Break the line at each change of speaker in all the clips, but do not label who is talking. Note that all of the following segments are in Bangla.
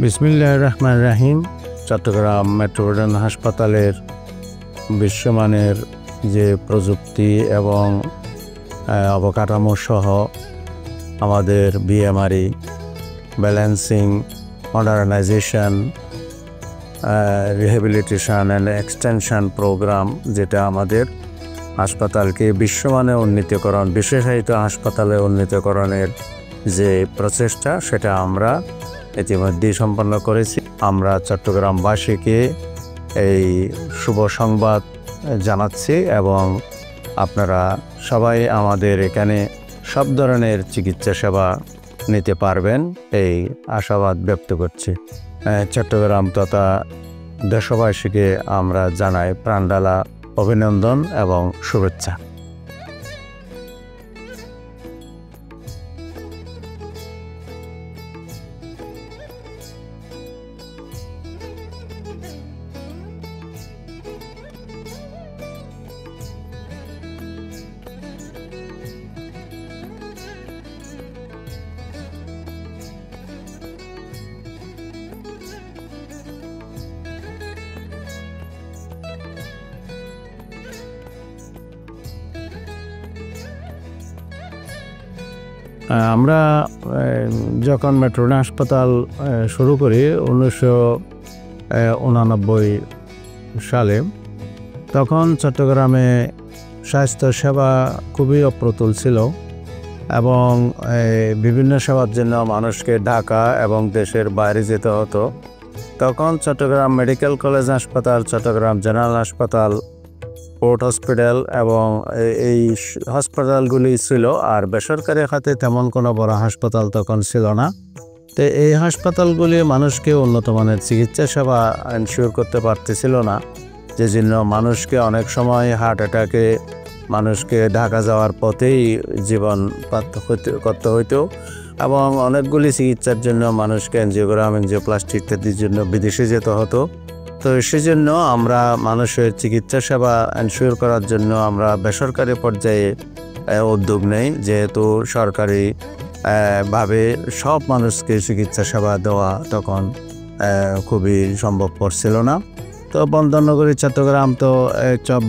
বিসমিল্লাহির রহমানির রহিম। চট্টগ্রাম মেট্রোপলিটন হাসপাতালের বিশ্বমানের যে প্রযুক্তি এবং অবকাঠামো সহ আমাদের BMRE balancing, modernisation, rehabilitation and extension programme, যেটা আমাদের হাসপাতালকে বিশ্বমানে উন্নীতকরণ, বিশেষায়িত হাসপাতালে উন্নীতকরণের যে প্রচেষ্টা, সেটা আমরা ইতিমধ্যেই সম্পন্ন করেছি। আমরা চট্টগ্রামবাসীকে এই শুভ সংবাদ জানাচ্ছি এবং আপনারা সবাই আমাদের এখানে সব ধরনের চিকিৎসা সেবা নিতে পারবেন এই আশাবাদ ব্যক্ত করছি। চট্টগ্রাম তথা দেশবাসীকে আমরা জানাই প্রাণঢালা অভিনন্দন এবং শুভেচ্ছা। আমরা যখন মেট্রোপলিটন হাসপাতাল শুরু করি 1989 সালে, তখন চট্টগ্রামে স্বাস্থ্যসেবা খুবই অপ্রতুল ছিল এবং বিভিন্ন সেবার জন্য মানুষকে ঢাকা এবং দেশের বাইরে যেতে হতো। তখন চট্টগ্রাম মেডিকেল কলেজ হাসপাতাল, চট্টগ্রাম জেনারেল হাসপাতাল, পোর্ট হসপিটাল এবং এই হাসপাতালগুলি ছিল, আর বেসরকারি খাতে তেমন কোনো বড় হাসপাতাল তখন ছিল না। তো এই হাসপাতালগুলি মানুষকে উন্নত মানের চিকিৎসা সেবা এনশিওর করতে পারতেছিল না, যে জন্য মানুষকে অনেক সময় হার্ট অ্যাটাকে মানুষকে ঢাকা যাওয়ার পথেই জীবন করতে হইতো এবং অনেকগুলি চিকিৎসার জন্য মানুষকে এনজিওগ্রাম, এনজিওপ্লাস্টি ইত্যাদির জন্য বিদেশে যেতে হতো। তো সেজন্য আমরা মানুষের চিকিৎসা সেবা এনশিওর করার জন্য আমরা বেসরকারি পর্যায়ে উদ্যোগ নেই, যেহেতু সরকারি ভাবে সব মানুষকে চিকিৎসা সেবা দেওয়া তখন খুবই সম্ভবপর ছিল না। তো বন্দরনগরী চট্টগ্রাম তো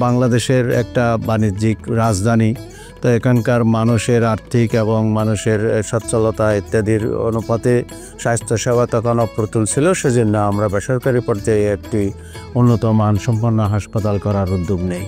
বাংলাদেশের একটা বাণিজ্যিক রাজধানী, তো এখানকার মানুষের আর্থিক এবং মানুষের সচ্ছলতা ইত্যাদির অনুপাতে স্বাস্থ্যসেবা তখন অপ্রতুল ছিল। সেজন্য আমরা বেসরকারি পর্যায়ে একটি উন্নত মানসম্পন্ন হাসপাতাল করার উদ্যোগ নেই।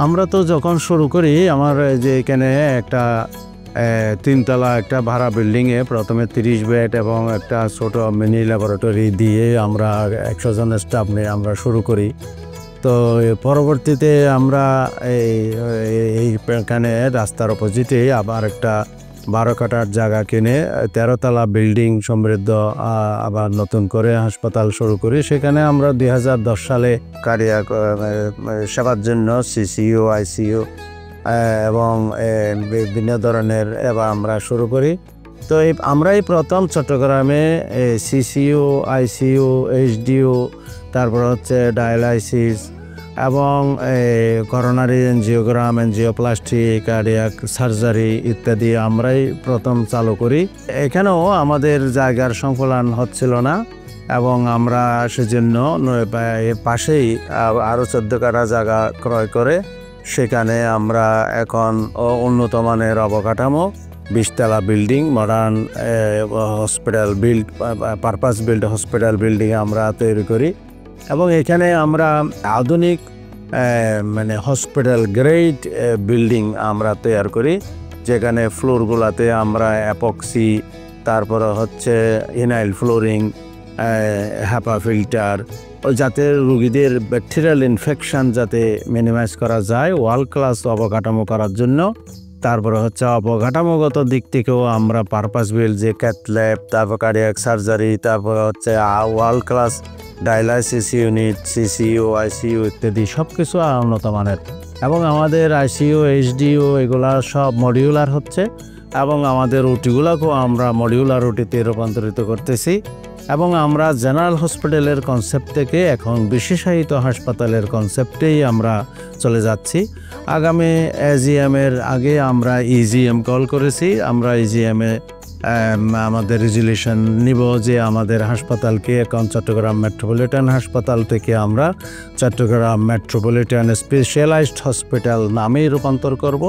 আমরা তো যখন শুরু করি, আমার যে এখানে একটা 3 তলা একটা ভাড়া বিল্ডিংয়ে প্রথমে 30 বেড এবং একটা ছোট মিনি ল্যাবরেটরি দিয়ে আমরা 100 জনের স্টাফ নিয়ে আমরা শুরু করি। তো পরবর্তীতে আমরা এইখানে রাস্তার অপোজিটে আবার একটা 12 কাঠার জায়গা কিনে 13 তলা বিল্ডিং সমৃদ্ধ আবার নতুন করে হাসপাতাল শুরু করি। সেখানে আমরা 2010 সালে কার্ডিয়াক সেবার জন্য সিসিইউ, আইসিইউ এবং বিভিন্ন ধরনের এবার আমরা শুরু করি। তো আমরাই প্রথম চট্টগ্রামে সিসিইউ, আইসিইউ, এইচডিইউ, তারপর হচ্ছে ডায়ালাইসিস এবং coronary angiogram, angioplasty, cardiac surgery ইত্যাদি আমরাই প্রথম চালু করি। এখানেও আমাদের জায়গার সংকুলান হচ্ছিল না এবং আমরা সেজন্য এর পাশেই আরও 14 কাঠা জায়গা ক্রয় করে সেখানে আমরা এখন উন্নত মানের অবকাঠামো 20 তলা building, modern hospital purpose build hospital building আমরা তৈরি করি এবং এখানে আমরা আধুনিক মানে হসপিটাল গ্রেড বিল্ডিং আমরা তৈরি করি, যেখানে ফ্লোরগুলোতে আমরা অ্যাপক্সি, তারপরে হচ্ছে ইনাইল ফ্লোরিং, হ্যাপা ফিল্টার, যাতে রোগীদের ব্যাকটেরিয়াল ইনফেকশন যাতে মিনিমাইজ করা যায়, ওয়ার্ল্ড ক্লাস অবকাঠামো করার জন্য। তারপরে হচ্ছে অবকাঠামোগত দিক থেকেও আমরা পারপাস বিল্ড, যে ক্যাথ ল্যাব, তারপর কার্ডিয়াক সার্জারি, তারপর হচ্ছে world class dialysis unit, CCU, ICU ইত্যাদি সব কিছু উন্নত মানের এবং আমাদের আইসিইউ এইচডিইউ এগুলা সব মডিউলার হচ্ছে এবং আমাদের ওটিগুলোকেও আমরা মডিউলার ওটিতে রূপান্তরিত করতেছি এবং আমরা জেনারেল হসপিটালের কনসেপ্ট থেকে এখন বিশেষায়িত হাসপাতালের কনসেপ্টেই আমরা চলে যাচ্ছি। আগামী এজিএমের আগে আমরা ইজিএম কল করেছি। আমরা ইজিএমে আমাদের রেজুলেশন নিব যে আমাদের হাসপাতালকে এখন চট্টগ্রাম মেট্রোপলিটন হাসপাতাল থেকে আমরা চট্টগ্রাম মেট্রোপলিটন স্পেশালাইজড হসপিটাল নামেই রূপান্তর করব।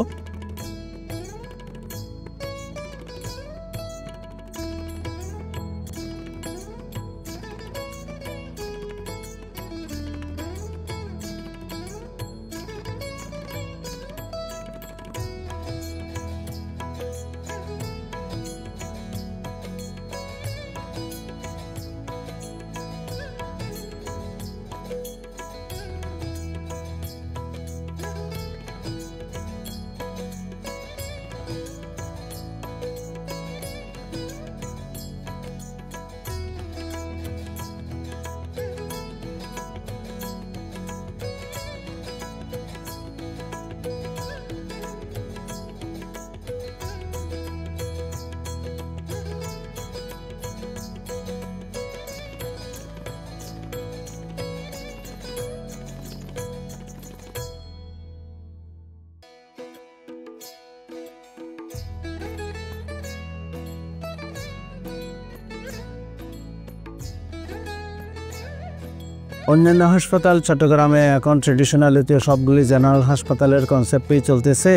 অন্যান্য হাসপাতাল চট্টগ্রামে এখন ট্রেডিশনালিতে সবগুলি জেনারেল হাসপাতালের কনসেপ্টেই চলতেছে।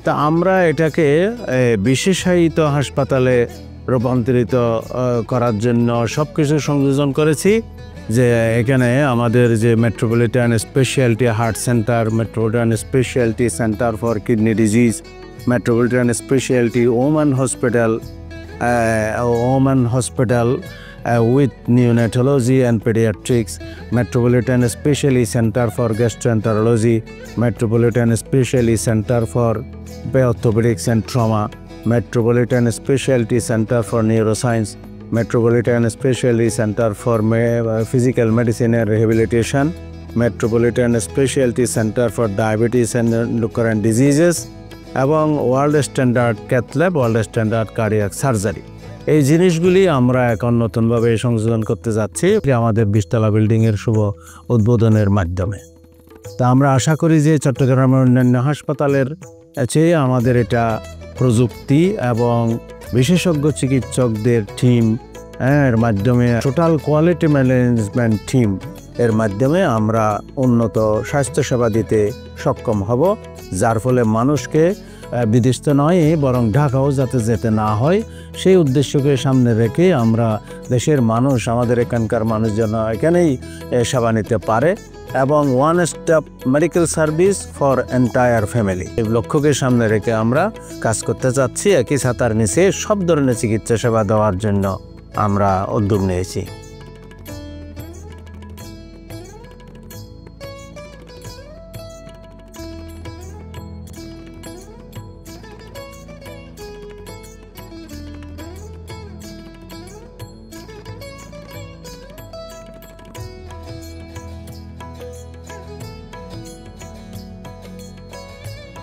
তা আমরা এটাকে বিশেষায়িত হাসপাতালে রূপান্তরিত করার জন্য সব কিছু সংযোজন করেছি। যে এখানে আমাদের যে metropolitan speciality heart centre, metropolitan speciality centre for kidney disease, metropolitan speciality women hospital with neonatology and pediatrics, Metropolitan Specialty Center for Gastroenterology, Metropolitan Specialty Center for Orthopedics and Trauma, Metropolitan Specialty Center for Neuroscience, Metropolitan Specialty Center for Physical Medicine and Rehabilitation, Metropolitan Specialty Center for Diabetes and Endocrine Diseases, এবং world standard cath lab, world standard cardiac surgery. এই জিনিসগুলি আমরা এখন নতুনভাবে সংযোজন করতে যাচ্ছি আমাদের 20তলা বিল্ডিংয়ের শুভ উদ্বোধনের মাধ্যমে। তা আমরা আশা করি যে চট্টগ্রামের অন্যান্য হাসপাতালের চেয়ে আমাদের এটা প্রযুক্তি এবং বিশেষজ্ঞ চিকিৎসকদের টিম এর মাধ্যমে, টোটাল কোয়ালিটি ম্যানেজমেন্ট টিম এর মাধ্যমে আমরা উন্নত স্বাস্থ্যসেবা দিতে সক্ষম হব, যার ফলে মানুষকে বিদেশ তো নয় বরং ঢাকাও যাতে যেতে না হয় সেই উদ্দেশ্যকে সামনে রেখে আমরা দেশের মানুষ, আমাদের এখানকার মানুষ যেন এখানেই সেবা নিতে পারে এবং one stop medical service for entire family, এই লক্ষ্যকে সামনে রেখে আমরা কাজ করতে চাচ্ছি। একই ছাতার নিচে সব ধরনের চিকিৎসা সেবা দেওয়ার জন্য আমরা উদ্যোগ নিয়েছি।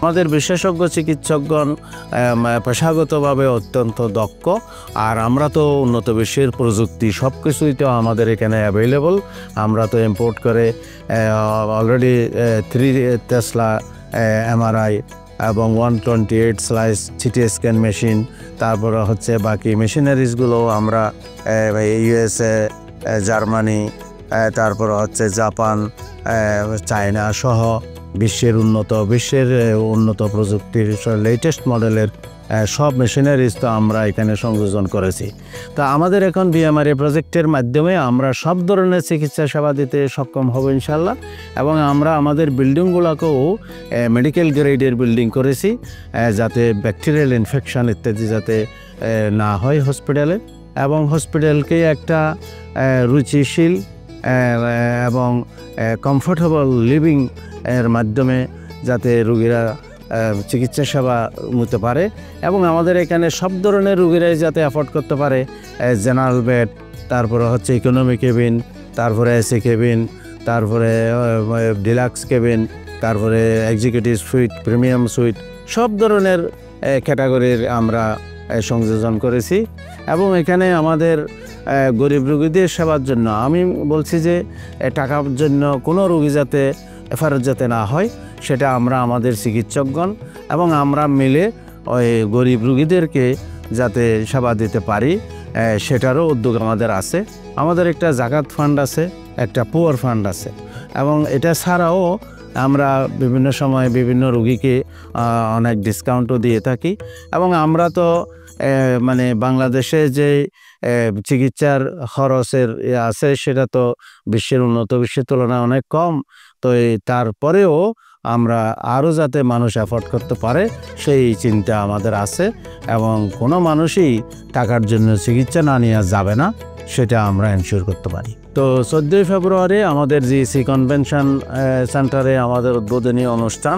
আমাদের বিশেষজ্ঞ চিকিৎসকগণ পেশাগতভাবে অত্যন্ত দক্ষ, আর আমরা তো উন্নত বিশ্বের প্রযুক্তি সব কিছুই তো আমাদের এখানে অ্যাভেলেবল। আমরা তো ইম্পোর্ট করে অলরেডি 3 টেসলা এমআরআই এবং 128 স্লাইস সিটি স্ক্যান মেশিন, তারপরে হচ্ছে বাকি মেশিনারিজগুলো আমরা ইউএসএ, জার্মানি, তারপর হচ্ছে জাপান, চায়না সহ বিশ্বের উন্নত প্রযুক্তির লেটেস্ট মডেলের সব মেশিনারিজ তো আমরা এখানে সংযোজন করেছি। তা আমাদের এখন বিএমআরএ প্রজেক্টের মাধ্যমে আমরা সব ধরনের চিকিৎসা সেবা দিতে সক্ষম হব ইনশাল্লাহ। এবং আমরা আমাদের বিল্ডিংগুলোকেও মেডিকেল গ্রেডের বিল্ডিং করেছি, যাতে ব্যাকটেরিয়াল ইনফেকশন ইত্যাদি যাতে না হয় হসপিটালে, এবং হসপিটালকে একটা রুচিশীল এবং কমফোর্টেবল লিভিং এর মাধ্যমে যাতে রোগীরা চিকিৎসা সেবা নিতে পারে এবং আমাদের এখানে সব ধরনের রোগীরাই যাতে অ্যাফোর্ড করতে পারে। জেনারেল বেড, তারপরে হচ্ছে ইকোনমি কেবিন, তারপরে এসি কেবিন, তারপরে ডিলাক্স কেবিন, তারপরে এক্সিকিউটিভ সুইট, প্রিমিয়াম সুইট, সব ধরনের ক্যাটাগরির আমরা সংযোজন করেছি। এবং এখানে আমাদের গরিব রোগীদের সেবার জন্য আমি বলছি যে টাকার জন্য কোনো রোগী যাতে ফেরত যাতে না হয়, সেটা আমরা আমাদের চিকিৎসকগণ এবং আমরা মিলে ওই গরিব রোগীদেরকে যাতে সেবা দিতে পারি, সেটারও উদ্যোগ আমাদের আছে। আমাদের একটা জাকাত ফান্ড আছে, একটা পুয়ার ফান্ড আছে, এবং এটা ছাড়াও আমরা বিভিন্ন সময় বিভিন্ন রোগীকে অনেক ডিসকাউন্টও দিয়ে থাকি। এবং আমরা তো মানে বাংলাদেশে যে চিকিৎসার খরচের আছে সেটা তো বিশ্বের উন্নত বিশ্বের তুলনায় অনেক কম। তো তারপরেও আমরা আরও যাতে মানুষ অ্যাফোর্ড করতে পারে সেই চিন্তা আমাদের আছে, এবং কোনো মানুষই টাকার জন্য চিকিৎসা না নিয়ে যাবে না, সেটা আমরা এনশিওর করতে পারি। তো 14 ফেব্রুয়ারি আমাদের জিসি কনভেনশন সেন্টারে আমাদের উদ্বোধনী অনুষ্ঠান।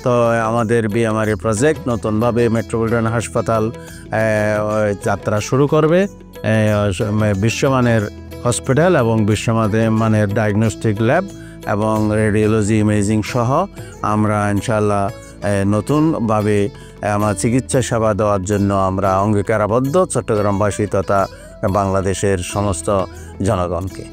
তো আমাদের বিএমআরএ প্রজেক্ট নতুনভাবে মেট্রোপলিটন হাসপাতাল যাত্রা শুরু করবে। বিশ্বমানের হসপিটাল এবং বিশ্বমানের ডায়াগনস্টিক ল্যাব এবং রেডিওলজি ইমেজিং সহ আমরা ইনশাআল্লাহ নতুনভাবে আমার চিকিৎসা সেবা দেওয়ার জন্য আমরা অঙ্গীকারাবদ্ধ চট্টগ্রামবাসী তথা বাংলাদেশের সমস্ত জনগণকে।